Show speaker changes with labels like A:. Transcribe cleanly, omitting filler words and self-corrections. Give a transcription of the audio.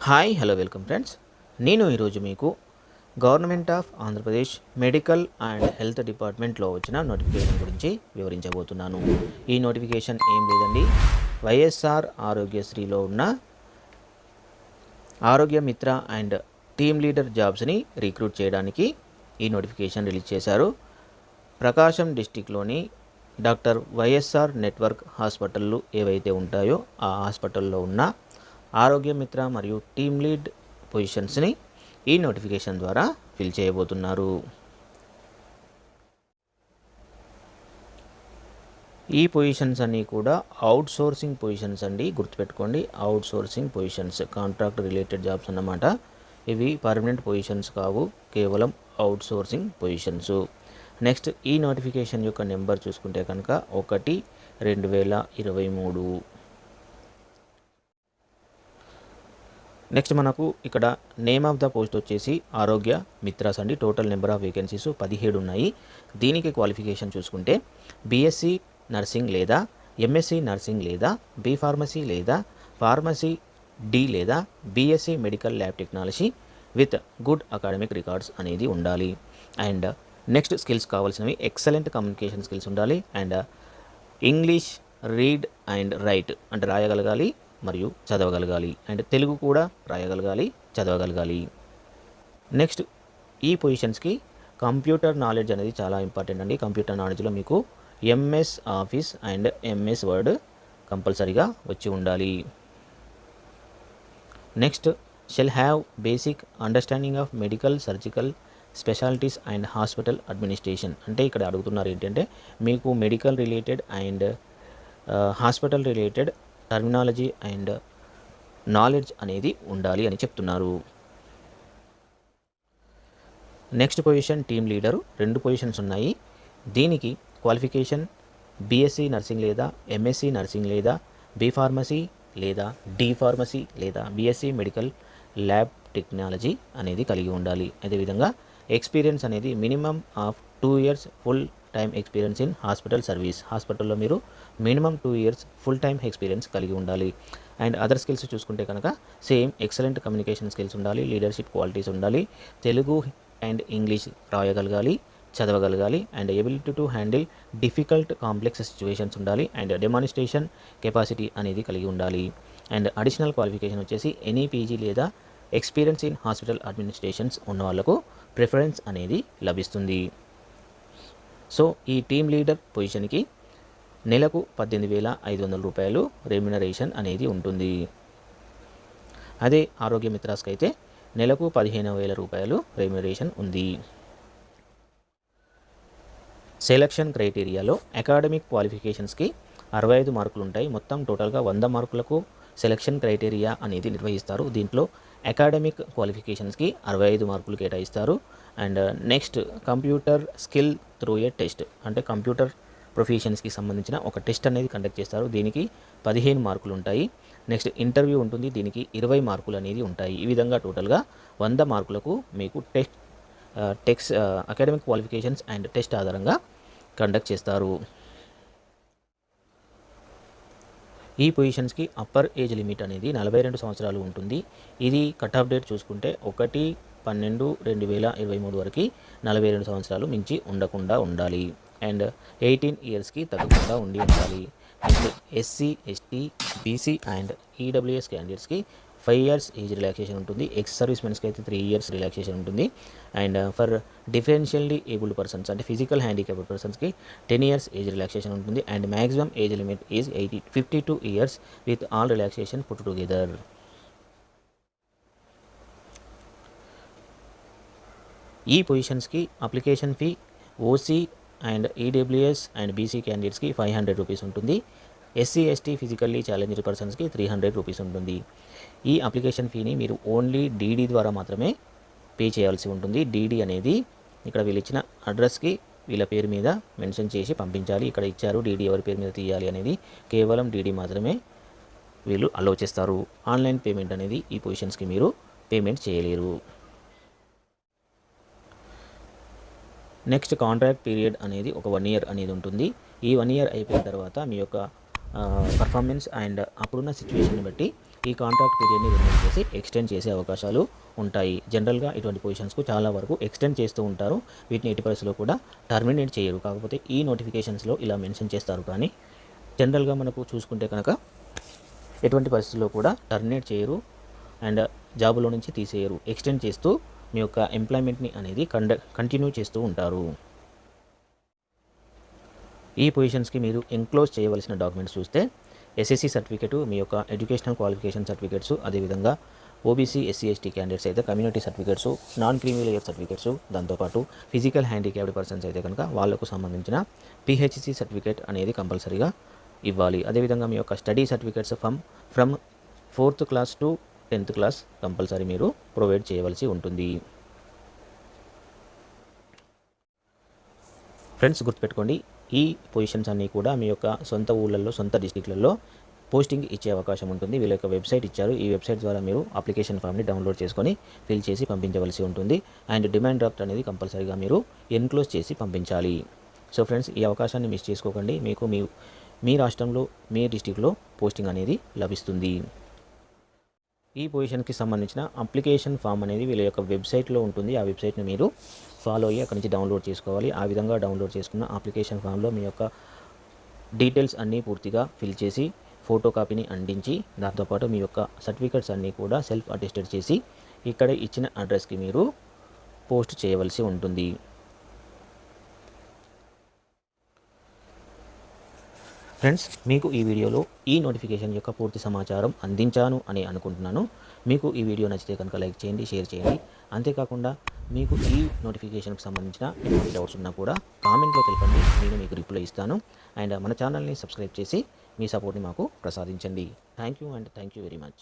A: Hi hello welcome friends. నేను ఈరోజు మీకు government of Andhra Pradesh medical and health డిపార్ట్మెంట్లో వచ్చిన నోటిఫికేషన్ గురించి వివరించబోతున్నాను. ఈ నోటిఫికేషన్ ఏం లేదండి, వైఎస్ఆర్ ఆరోగ్యశ్రీలో ఉన్న ఆరోగ్య మిత్ర అండ్ టీమ్ లీడర్ జాబ్స్ని రిక్రూట్ చేయడానికి ఈ నోటిఫికేషన్ రిలీజ్ చేశారు. ప్రకాశం డిస్టిక్లోని డాక్టర్ వైఎస్ఆర్ నెట్వర్క్ హాస్పిటళ్ళు ఏవైతే ఉంటాయో ఆ హాస్పిటల్లో ఉన్న ఆరోగ్య మిత్ర మరియు టీమ్ లీడ్ పొజిషన్స్ని ఈ నోటిఫికేషన్ ద్వారా ఫిల్ చేయబోతున్నారు. ఈ పొజిషన్స్ అన్నీ కూడా అవుట్ సోర్సింగ్ పొజిషన్స్ అండి, గుర్తుపెట్టుకోండి. Out sourcing positions, contract related jobs అన్నమాట. ఇవి పర్మనెంట్ పొజిషన్స్ కావు, కేవలం అవుట్ సోర్సింగ్ పొజిషన్స్. నెక్స్ట్ ఈ నోటిఫికేషన్ యొక్క నెంబర్ చూసుకుంటే కనుక 1/2023. నెక్స్ట్ మనకు ఇక్కడ నేమ్ ఆఫ్ ద పోస్ట్ వచ్చేసి ఆరోగ్య మిత్రాస్ అండి. టోటల్ నెంబర్ ఆఫ్ వేకెన్సీస్ 17 ఉన్నాయి. దీనికి క్వాలిఫికేషన్ చూసుకుంటే బీఎస్సీ నర్సింగ్ లేదా ఎంఎస్సీ నర్సింగ్ లేదా బీ ఫార్మసీ లేదా ఫార్మసీ డి లేదా BSc medical lab technology with good academic records అనేది ఉండాలి. అండ్ నెక్స్ట్ స్కిల్స్ కావాల్సినవి ఎక్సలెంట్ కమ్యూనికేషన్ స్కిల్స్ ఉండాలి. And English read and right అంటే రాయగలగాలి మరియు చదవగలగాలి. అండ్ తెలుగు కూడా రాయగలగాలి, చదవగలగాలి. నెక్స్ట్ ఈ పొజిషన్స్కి కంప్యూటర్ నాలెడ్జ్ అనేది చాలా ఇంపార్టెంట్ అండి. కంప్యూటర్ నాలెడ్జ్లో మీకు MS office and MS word కంపల్సరీగా వచ్చి ఉండాలి. Next shall have basic understanding of medical surgical specialities and hospital administration. అంటే ఇక్కడ అడుగుతున్నారు ఏంటంటే మీకు medical related and hospital related terminology and knowledge అనేది ఉండాలి అని చెప్తున్నారు. Next position team leader. 2 positions ఉన్నాయి. దీనికి క్వాలిఫికేషన్ బీఎస్సీ నర్సింగ్ లేదా ఎంఎస్సీ నర్సింగ్ లేదా బీ ఫార్మసీ లేదా డి ఫార్మసీ లేదా బీఎస్సీ మెడికల్ ల్యాబ్ టెక్నాలజీ అనేది కలిగి ఉండాలి. అదేవిధంగా ఎక్స్పీరియన్స్ అనేది minimum of 2 years full time experience in hospital service. హాస్పిటల్లో మీరు minimum 2 years full time experience కలిగి ఉండాలి. అండ్ అదర్ స్కిల్స్ చూసుకుంటే కనుక సేమ్ ఎక్సలెంట్ కమ్యూనికేషన్ స్కిల్స్ ఉండాలి, లీడర్షిప్ క్వాలిటీస్ ఉండాలి, తెలుగు అండ్ ఇంగ్లీష్ రాయగలగాలి, చదవగలగాలి. And ability to handle difficult complex situations ఉండాలి. అండ్ డెమాన్స్ట్రేషన్ కెపాసిటీ అనేది కలిగి ఉండాలి. అండ్ అడిషనల్ క్వాలిఫికేషన్ వచ్చేసి ఎనీ పీజీ లేదా ఎక్స్పీరియన్స్ ఇన్ హాస్పిటల్ అడ్మినిస్ట్రేషన్స్ ఉన్న వాళ్ళకు ప్రిఫరెన్స్ అనేది లభిస్తుంది. సో ఈ టీమ్ లీడర్ పొజిషన్కి నెలకు 18,500 రూపాయలు రెమ్యునరేషన్ అనేది ఉంటుంది. అదే ఆరోగ్య మిత్రాస్కి అయితే నెలకు 15,000 రూపాయలు రెమ్యునరేషన్ ఉంది. సెలక్షన్ క్రైటీరియాలో అకాడమిక్ క్వాలిఫికేషన్స్కి 65 మార్కులు ఉంటాయి. మొత్తం టోటల్గా 100 మార్కులకు సెలక్షన్ క్రైటీరియా అనేది నిర్వహిస్తారు. దీంట్లో అకాడమిక్ క్వాలిఫికేషన్స్కి 65 మార్కులు కేటాయిస్తారు. And next computer skill through a test అంటే కంప్యూటర్ ప్రొఫెషన్స్కి సంబంధించిన ఒక టెస్ట్ అనేది కండక్ట్ చేస్తారు. దీనికి 15 మార్కులు ఉంటాయి. నెక్స్ట్ ఇంటర్వ్యూ ఉంటుంది, దీనికి 20 మార్కులు అనేది ఉంటాయి. ఈ విధంగా టోటల్గా 100 మార్కులకు మీకు text academic qualifications and test ఆధారంగా కండక్ట్ చేస్తారు. ఈ పొజిషన్స్కి అప్పర్ ఏజ్ లిమిట్ అనేది 42 సంవత్సరాలు ఉంటుంది. ఇది కట్ ఆఫ్ డేట్ చూసుకుంటే 1/12/2023 వరకు 42 సంవత్సరాలు మించి ఉండకుండా ఉండాలి. అండ్ 18 yearsకి తగ్గకుండా ఉండాలి. Next SC ST BC and EWS క్యాండిడేట్స్కి 5 years ఏజ్ రిలాక్సేషన్ ఉంటుంది. ఎక్స్ సర్వీస్ మెన్స్కి అయితే 3 years రిలాక్సేషన్ ఉంటుంది. And for differentially abled persons అంటే ఫిజికల్ హ్యాండిక్యాప్డ్ పర్సన్స్కి 10 years ఏజ్ రిలాక్సేషన్ ఉంటుంది. And maximum age limit is 52 years with all relaxation put together. ఈ పొజిషన్స్కి application fee OC and EWS and BC క్యాండిడేట్స్కి 500 rupees ఉంటుంది. SC ST physically challenged పర్సన్స్కి 300 rupees ఉంటుంది. ఈ అప్లికేషన్ ఫీని మీరు ఓన్లీ డీడీ ద్వారా మాత్రమే పే చేయాల్సి ఉంటుంది. డీడీ అనేది ఇక్కడ వీళ్ళు ఇచ్చిన అడ్రస్కి వీళ్ళ పేరు మీద మెన్షన్ చేసి పంపించాలి. ఇక్కడ ఇచ్చారు డీడీ ఎవరి పేరు మీద తీయాలి అనేది, కేవలం డీడీ మాత్రమే వీళ్ళు అలౌ చేస్తారు. ఆన్లైన్ పేమెంట్ అనేది ఈ పొజిషన్స్కి మీరు పేమెంట్ చేయలేరు. నెక్స్ట్ కాంట్రాక్ట్ పీరియడ్ అనేది ఒక 1 year అనేది ఉంటుంది. ఈ 1 year అయిపోయిన తర్వాత మీ యొక్క పర్ఫార్మెన్స్ అండ్ అప్పుడున్న సిచ్యువేషన్ బట్టి ఈ కాంట్రాక్ట్ పీరియడ్ని రిమూవ్ చేసి ఎక్స్టెండ్ చేసే అవకాశాలు ఉంటాయి. జనరల్గా ఇటువంటి పొజిషన్స్కు చాలా వరకు ఎక్స్టెండ్ చేస్తూ ఉంటారు. వీటిని ఎట్టి పరిస్థితుల్లో కూడా టర్మినేట్ చేయరు. కాకపోతే ఈ నోటిఫికేషన్స్లో ఇలా మెన్షన్ చేస్తారు. కానీ జనరల్గా మనకు చూసుకుంటే కనుక ఎటువంటి పరిస్థితుల్లో కూడా టర్మినేట్ చేయరు అండ్ జాబులో నుంచి తీసేయరు. ఎక్స్టెండ్ చేస్తూ మీ యొక్క ఎంప్లాయ్మెంట్ని అనేది కంటిన్యూ చేస్తూ ఉంటారు. ఈ పొజిషన్స్కి మీరు ఎన్క్లోజ్ చేయవలసిన డాక్యుమెంట్స్ చూస్తే ఎస్ఎస్సి సర్టిఫికేటు, మీ యొక్క ఎడ్యుకేషనల్ క్వాలిఫికేషన్ సర్టిఫికేట్స్, అదేవిధంగా ఓబీసీ ఎస్సీ ఎస్టీ క్యాండిడేట్స్ అయితే community certificates, non creamy layer certificates, దాంతోపాటు ఫిజికల్ హ్యాండిక్యాప్డ్ పర్సన్స్ అయితే కనుక వాళ్ళకు సంబంధించిన పిహెచ్సి సర్టిఫికేట్ అనేది కంపల్సరీగా ఇవ్వాలి. అదేవిధంగా మీ యొక్క study certificates from 4th class to 10th class compulsory మీరు ప్రొవైడ్ చేయవలసి ఉంటుంది. ఫ్రెండ్స్ గుర్తుపెట్టుకోండి, ఈ పొజిషన్స్ అన్నీ కూడా మీ యొక్క సొంత ఊళ్ళల్లో, సొంత డిస్టిక్లలో పోస్టింగ్ ఇచ్చే అవకాశం ఉంటుంది. వీళ్ళ యొక్క వెబ్సైట్ ఇచ్చారు. ఈ వెబ్సైట్ ద్వారా మీరు అప్లికేషన్ ఫామ్ని డౌన్లోడ్ చేసుకొని ఫిల్ చేసి పంపించవలసి ఉంటుంది. అండ్ డిమాండ్ డ్రాఫ్ట్ అనేది కంపల్సరీగా మీరు ఎన్క్లోజ్ చేసి పంపించాలి. సో ఫ్రెండ్స్, ఈ అవకాశాన్ని మిస్ చేసుకోకండి. మీకు మీ రాష్ట్రంలో, మీ డిస్టిక్లో పోస్టింగ్ అనేది లభిస్తుంది. ఈ పొజిషన్కి సంబంధించిన అప్లికేషన్ ఫామ్ అనేది వీళ్ళ యొక్క వెబ్సైట్లో ఉంటుంది. ఆ వెబ్సైట్ని మీరు ఫాలో అయ్యి అక్కడి నుంచి డౌన్లోడ్ చేసుకోవాలి. ఆ విధంగా డౌన్లోడ్ చేసుకున్న అప్లికేషన్ ఫామ్లో మీ యొక్క డీటెయిల్స్ అన్నీ పూర్తిగా ఫిల్ చేసి ఫోటో కాపీని అందించి, దాంతోపాటు మీ యొక్క సర్టిఫికెట్స్ అన్నీ కూడా సెల్ఫ్ అటెస్టెడ్ చేసి ఇక్కడ ఇచ్చిన అడ్రస్కి మీరు పోస్ట్ చేయవలసి ఉంటుంది. ఫ్రెండ్స్, మీకు ఈ వీడియోలో ఈ నోటిఫికేషన్ యొక్క పూర్తి సమాచారం అందించాను అని అనుకుంటున్నాను. మీకు ఈ వీడియో నచ్చితే కనుక లైక్ చేయండి, షేర్ చేయండి. అంతేకాకుండా మీకు ఈ నోటిఫికేషన్కి సంబంధించిన ఎటువంటి డౌట్స్ ఉన్నా కూడా కామెంట్లో తెలపండి. నేను మీకు రిప్లై ఇస్తాను. అండ్ మన ఛానల్ని సబ్స్క్రైబ్ చేసి మీ సపోర్ట్ని మాకు ప్రసాదించండి. Thank you and thank you very much.